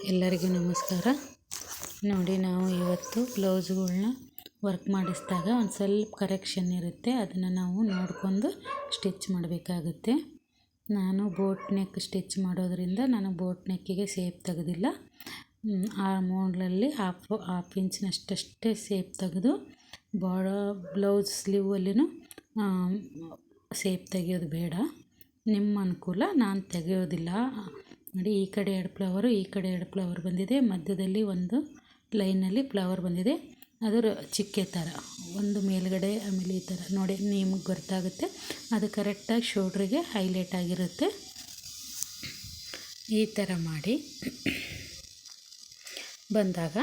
ಎಲ್ಲರಿಗೂ ನಮಸ್ಕಾರ. ನೋಡಿ, ನಾವು ಇವತ್ತು ಬ್ಲೌಸ್ಗಳ್ನ ವರ್ಕ್ ಮಾಡಿಸಿದಾಗ ಒಂದು ಸ್ವಲ್ಪ ಕರೆಕ್ಷನ್ ಇರುತ್ತೆ, ಅದನ್ನು ನಾವು ನೋಡ್ಕೊಂಡು ಸ್ಟಿಚ್ ಮಾಡಬೇಕಾಗುತ್ತೆ. ನಾನು ಬೋಟ್ ನೆಕ್ ಸ್ಟಿಚ್ ಮಾಡೋದ್ರಿಂದ ನಾನು ಬೋಟ್ ನೆಕ್ಕಿಗೆ ಸೇಪ್ ತೆಗೆದಿಲ್ಲ. ಆ ಮೋಡ್ಲಲ್ಲಿ ಹಾಫ್ ಇಂಚಿನಷ್ಟೇ ಸೇಪ್ ತೆಗೆದು ಬ್ಲೌಸ್ ಸ್ಲೀವಲ್ಲಿನೂ ಸೇಪ್ ತೆಗೆಯೋದು ಬೇಡ, ನಿಮ್ಮ ಅನುಕೂಲ. ನಾನು ತೆಗೆಯೋದಿಲ್ಲ. ನೋಡಿ, ಈ ಕಡೆ 2 ಫ್ಲವರು, ಈ ಕಡೆ 2 ಫ್ಲವರ್ ಬಂದಿದೆ, ಮಧ್ಯದಲ್ಲಿ ಒಂದು ಲೈನಲ್ಲಿ ಫ್ಲವರ್ ಬಂದಿದೆ. ಅದು ಚಿಕ್ಕೆ ಥರ ಒಂದು ಮೇಲ್ಗಡೆ, ಆಮೇಲೆ ಈ ಥರ ನೋಡಿ, ನಿಮಗೆ ಗೊತ್ತಾಗುತ್ತೆ. ಅದು ಕರೆಕ್ಟಾಗಿ ಶೋಲ್ಡ್ರಿಗೆ ಹೈಲೈಟ್ ಆಗಿರುತ್ತೆ. ಈ ಥರ ಮಾಡಿ ಬಂದಾಗ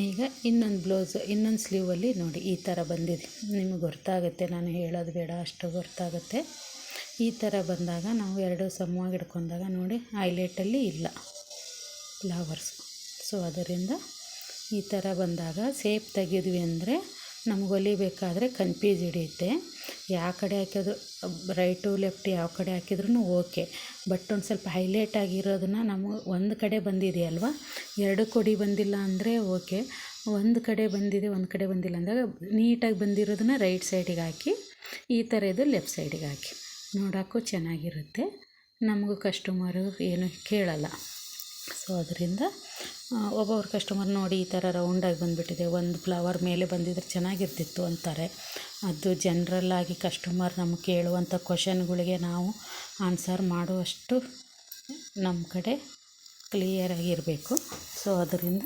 ಈಗ ಇನ್ನೊಂದು ಸ್ಲೀವಲ್ಲಿ ನೋಡಿ ಈ ಥರ ಬಂದಿದೆ. ನಿಮಗೆ ಗೊತ್ತಾಗುತ್ತೆ, ನಾನು ಹೇಳೋದು ಬೇಡ, ಅಷ್ಟು ಗೊತ್ತಾಗುತ್ತೆ. ಈ ಥರ ಬಂದಾಗ ನಾವು ಎರಡು ಸಮವಾಗಿ ಹಿಡ್ಕೊಂಡಾಗ ನೋಡಿ ಹೈಲೈಟಲ್ಲಿ ಇಲ್ಲ ಫ್ಲವರ್ಸ್. ಸೊ ಅದರಿಂದ ಈ ಥರ ಬಂದಾಗ ಸೇಪ್ ತೆಗೆದ್ವಿ ಅಂದರೆ ನಮ್ಗೆ ಹೊಲಿಬೇಕಾದ್ರೆ ಕನ್ಫ್ಯೂಸ್ ಹಿಡಿಯುತ್ತೆ. ಯಾವ ಕಡೆ ಹಾಕಿದ್ರು, ರೈಟು ಲೆಫ್ಟ್ ಯಾವ ಕಡೆ ಹಾಕಿದ್ರೂ ಓಕೆ. ಬಟ್ ಒಂದು ಸ್ವಲ್ಪ ಹೈಲೈಟ್ ಆಗಿರೋದನ್ನು ನಮಗೆ ಒಂದು ಕಡೆ ಬಂದಿದೆಯಲ್ವ, 2 ಕೊಡಿ ಬಂದಿಲ್ಲ ಅಂದರೆ ಓಕೆ. ಒಂದು ಕಡೆ ಬಂದಿದೆ, ಒಂದು ಕಡೆ ಬಂದಿಲ್ಲ ಅಂದಾಗ ನೀಟಾಗಿ ಬಂದಿರೋದನ್ನು ರೈಟ್ ಸೈಡಿಗೆ ಹಾಕಿ, ಈ ಥರ ಇದು ಲೆಫ್ಟ್ ಸೈಡಿಗೆ ಹಾಕಿ ನೋಡೋಕ್ಕೂ ಚೆನ್ನಾಗಿರುತ್ತೆ. ನಮಗೂ ಕಸ್ಟಮರು ಏನು ಕೇಳಲ್ಲ. ಸೊ ಅದರಿಂದ ಒಬ್ಬೊಬ್ರು ಕಸ್ಟಮರ್ ನೋಡಿ ಈ ಥರ ರೌಂಡಾಗಿ ಬಂದುಬಿಟ್ಟಿದೆ, ಒಂದು ಫ್ಲವರ್ ಮೇಲೆ ಬಂದಿದ್ರೆ ಚೆನ್ನಾಗಿರ್ತಿತ್ತು ಅಂತಾರೆ. ಅದು ಜನರಲ್ಲಾಗಿ ಕಸ್ಟಮರ್ ನಮಗೆ ಕೇಳುವಂಥ ಕ್ವಶನ್ಗಳಿಗೆ ನಾವು ಆನ್ಸರ್ ಮಾಡುವಷ್ಟು ನಮ್ಮ ಕಡೆ ಕ್ಲಿಯರಾಗಿರಬೇಕು. ಸೊ ಅದರಿಂದ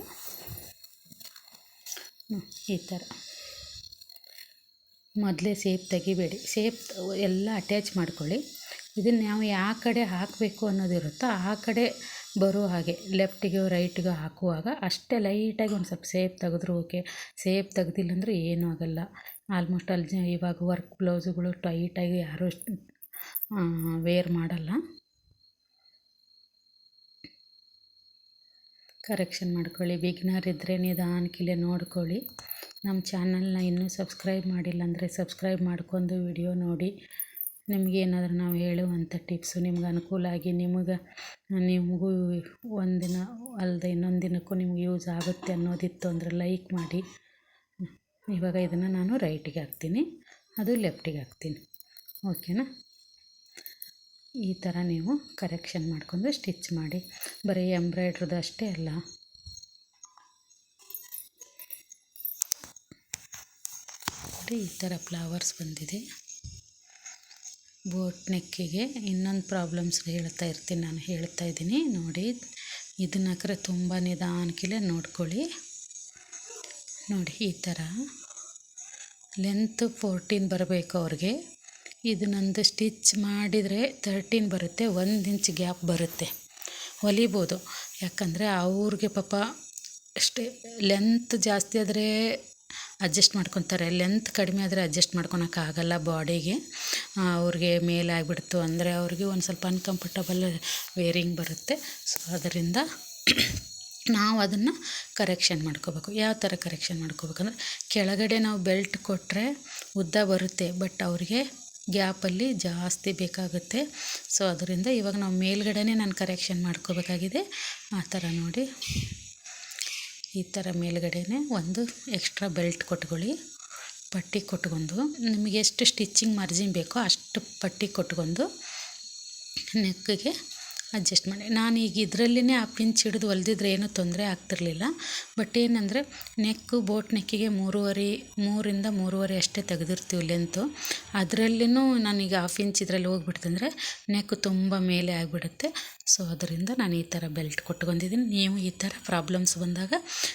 ಈ ಥರ ಮೊದಲೇ ಸೇಪ್ ತೆಗಿಬೇಡಿ, ಸೇಪ್ ಎಲ್ಲ ಅಟ್ಯಾಚ್ ಮಾಡ್ಕೊಳ್ಳಿ. ಇದನ್ನು ನಾವು ಯಾವ ಕಡೆ ಹಾಕಬೇಕು ಅನ್ನೋದಿರುತ್ತೋ ಆ ಕಡೆ ಬರೋ ಹಾಗೆ ಲೆಫ್ಟಿಗೋ ರೈಟಿಗೋ ಹಾಕುವಾಗ ಅಷ್ಟೇ ಲೈಟಾಗಿ ಒಂದು ಸ್ವಲ್ಪ ಸೇಪ್ ತೆಗೆದ್ರೂ ಓಕೆ. ಸೇಪ್ ತೆಗ್ದಿಲ್ಲ ಅಂದರೆ ಏನೂ ಆಗೋಲ್ಲ. ಆಲ್ಮೋಸ್ಟ್ ಇವಾಗ ವರ್ಕ್ ಬ್ಲೌಸುಗಳು ಟೈಟಾಗಿ ಯಾರೂ ವೇರ್ ಮಾಡಲ್ಲ. ಕರೆಕ್ಷನ್ ಮಾಡ್ಕೊಳ್ಳಿ. ಬಿಗಿನರ್ ಇದ್ದರೆ ನಿಧಾನಕ್ಕಿಲ್ಲೇ ನೋಡ್ಕೊಳ್ಳಿ. ನಮ್ಮ ಚಾನಲ್ನ ಇನ್ನೂ ಸಬ್ಸ್ಕ್ರೈಬ್ ಮಾಡಿಲ್ಲ ಅಂದರೆ ಸಬ್ಸ್ಕ್ರೈಬ್ ಮಾಡ್ಕೊಂಡು ವಿಡಿಯೋ ನೋಡಿ. ನಿಮಗೇನಾದರೂ ನಾವು ಹೇಳುವಂಥ ಟಿಪ್ಸು ನಿಮ್ಗೆ ಅನುಕೂಲ ಆಗಿ ನಿಮಗೂ ಒಂದಿನ ಅಲ್ಲದೆ ಇನ್ನೊಂದು ದಿನಕ್ಕೂ ನಿಮ್ಗೆ ಯೂಸ್ ಆಗುತ್ತೆ ಅನ್ನೋದಿತ್ತು ಅಂದರೆ ಲೈಕ್ ಮಾಡಿ. ಇವಾಗ ಇದನ್ನು ನಾನು ರೈಟಿಗೆ ಹಾಕ್ತೀನಿ, ಅದು ಲೆಫ್ಟಿಗೆ ಹಾಕ್ತೀನಿ. ಓಕೆನಾ? ಈ ಥರ ನೀವು ಕರೆಕ್ಷನ್ ಮಾಡ್ಕೊಂಡು ಸ್ಟಿಚ್ ಮಾಡಿ. ಬರೀ ಎಂಬ್ರಾಯ್ಡ್ರದ್ದು ಅಷ್ಟೇ ಅಲ್ಲ, ಈ ಥರ ಫ್ಲವರ್ಸ್ ಬಂದಿದೆ. ಬೋಟ್ ನೆಕ್ಕಿಗೆ ಇನ್ನೊಂದು ಪ್ರಾಬ್ಲಮ್ಸ್ ಹೇಳ್ತಾ ಇದ್ದೀನಿ ನೋಡಿ. ಇದನ್ನ ಹಾಕಿದ್ರೆ ತುಂಬ ನಿಧಾನಕ್ಕಿಲ್ಲ ನೋಡ್ಕೊಳ್ಳಿ. ನೋಡಿ, ಈ ಥರ ಲೆಂತ್ 14 ಬರಬೇಕು ಅವ್ರಿಗೆ. ಇದನ್ನೊಂದು ಸ್ಟಿಚ್ ಮಾಡಿದರೆ 13 ಬರುತ್ತೆ. 1 ಇಂಚ್ ಗ್ಯಾಪ್ ಬರುತ್ತೆ, ಹೊಲಿಬೋದು. ಯಾಕಂದರೆ ಅವ್ರಿಗೆ ಪಾಪ ಅಷ್ಟೇ ಲೆಂತ್ ಜಾಸ್ತಿ ಆದರೆ ಅಡ್ಜಸ್ಟ್ ಮಾಡ್ಕೊತಾರೆ, ಲೆಂತ್ ಕಡಿಮೆ ಆದರೆ ಅಡ್ಜಸ್ಟ್ ಮಾಡ್ಕೊಳಕ್ಕಾಗಲ್ಲ ಬಾಡಿಗೆ. ಅವ್ರಿಗೆ ಮೇಲೆ ಆಗಿಬಿಡ್ತು ಅಂದರೆ ಅವ್ರಿಗೆ ಒಂದು ಸ್ವಲ್ಪ ಅನ್ಕಂಫರ್ಟಬಲ್ ವೇರಿಂಗ್ ಬರುತ್ತೆ. ಸೊ ಅದರಿಂದ ನಾವು ಅದನ್ನು ಕರೆಕ್ಷನ್ ಮಾಡ್ಕೋಬೇಕು. ಯಾವ ಥರ ಕರೆಕ್ಷನ್ ಮಾಡ್ಕೋಬೇಕಂದ್ರೆ, ಕೆಳಗಡೆ ನಾವು ಬೆಲ್ಟ್ ಕೊಟ್ಟರೆ ಉದ್ದ ಬರುತ್ತೆ, ಬಟ್ ಅವ್ರಿಗೆ ಗ್ಯಾಪಲ್ಲಿ ಜಾಸ್ತಿ ಬೇಕಾಗುತ್ತೆ. ಸೊ ಅದರಿಂದ ಇವಾಗ ನಾವು ಮೇಲ್ಗಡೆನೇ ನಾನು ಕರೆಕ್ಷನ್ ಮಾಡ್ಕೋಬೇಕಾಗಿದೆ. ಆ ಥರ ನೋಡಿ, ಈ ಥರ ಮೇಲ್ಗಡೆನೇ ಒಂದು ಎಕ್ಸ್ಟ್ರಾ ಬೆಲ್ಟ್ ಕೊಟ್ಕೊಳ್ಳಿ. ಪಟ್ಟಿ ಕೊಟ್ಕೊಂಡು ನಿಮಗೆ ಎಷ್ಟು ಸ್ಟಿಚ್ಚಿಂಗ್ ಮಾರ್ಜಿನ್ ಬೇಕೋ ಅಷ್ಟು ಪಟ್ಟಿ ಕೊಟ್ಕೊಂಡು ನೆಕ್ಕಿಗೆ ಅಡ್ಜಸ್ಟ್ ಮಾಡಿ. ನಾನು ಈಗ ಇದರಲ್ಲಿನೇ 1/2 ಇಂಚ್ ಹಿಡಿದು ಹೊಲ್ದಿದ್ರೆ ಏನೂ ತೊಂದರೆ ಆಗ್ತಿರಲಿಲ್ಲ. ಬಟ್ ಏನಂದರೆ ನೆಕ್ಕು ಬೋಟ್ ನೆಕ್ಕಿಗೆ 3ರಿಂದ 3.5 ಅಷ್ಟೇ ತೆಗೆದಿರ್ತೀವಿ ಲೆಂತು. ಅದರಲ್ಲಿನೂ ನಾನೀಗ 1/2 ಇಂಚ್ ಇದರಲ್ಲಿ ಹೋಗ್ಬಿಡ್ತಂದರೆ ನೆಕ್ಕು ತುಂಬ ಮೇಲೆ ಆಗಿಬಿಡುತ್ತೆ. ಸೊ ಅದರಿಂದ ನಾನು ಈ ಥರ ಬೆಲ್ಟ್ ಕೊಟ್ಕೊಂಡಿದ್ದೀನಿ. ನೀವು ಈ ಥರ ಪ್ರಾಬ್ಲಮ್ಸ್ ಬಂದಾಗ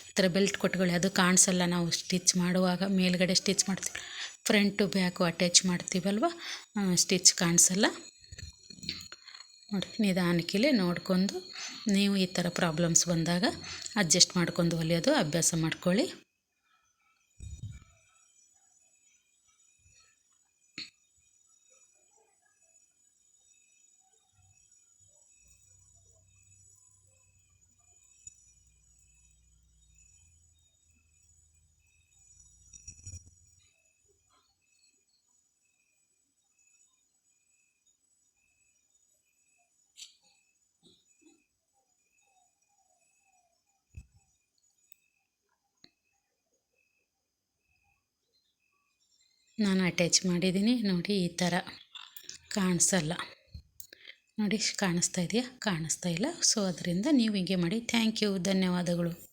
ಈ ಥರ ಬೆಲ್ಟ್ ಕೊಟ್ಕೊಳ್ಳಿ. ಅದು ಕಾಣಿಸಲ್ಲ, ನಾವು ಸ್ಟಿಚ್ ಮಾಡುವಾಗ ಮೇಲ್ಗಡೆ ಸ್ಟಿಚ್ ಮಾಡ್ತೀವಿ, ಫ್ರಂಟು ಬ್ಯಾಕು ಅಟ್ಯಾಚ್ ಮಾಡ್ತೀವಲ್ವ, ಸ್ಟಿಚ್ ಕಾಣಿಸಲ್ಲ. ನೋಡಿ, ನಿಧಾನಕ್ಕಿಲ್ಲೇ ನೋಡ್ಕೊಂಡು ನೀವು ಈ ಥರ ಪ್ರಾಬ್ಲಮ್ಸ್ ಬಂದಾಗ ಅಡ್ಜಸ್ಟ್ ಮಾಡ್ಕೊಂಡು ಹೊಲಿಯೋದು ಅಭ್ಯಾಸ ಮಾಡ್ಕೊಳ್ಳಿ. ನಾನು ಅಟ್ಯಾಚ್ ಮಾಡಿದ್ದೀನಿ ನೋಡಿ. ಈ ಥರ ಕಾಣಿಸಲ್ಲ ನೋಡಿ, ಕಾಣಿಸ್ತಾ ಇದೆಯಾ? ಕಾಣಿಸ್ತಾ ಇಲ್ಲ. ಸೊ ಅದರಿಂದ ನೀವು ಹೀಗೆ ಮಾಡಿ. ಥ್ಯಾಂಕ್ ಯು, ಧನ್ಯವಾದಗಳು.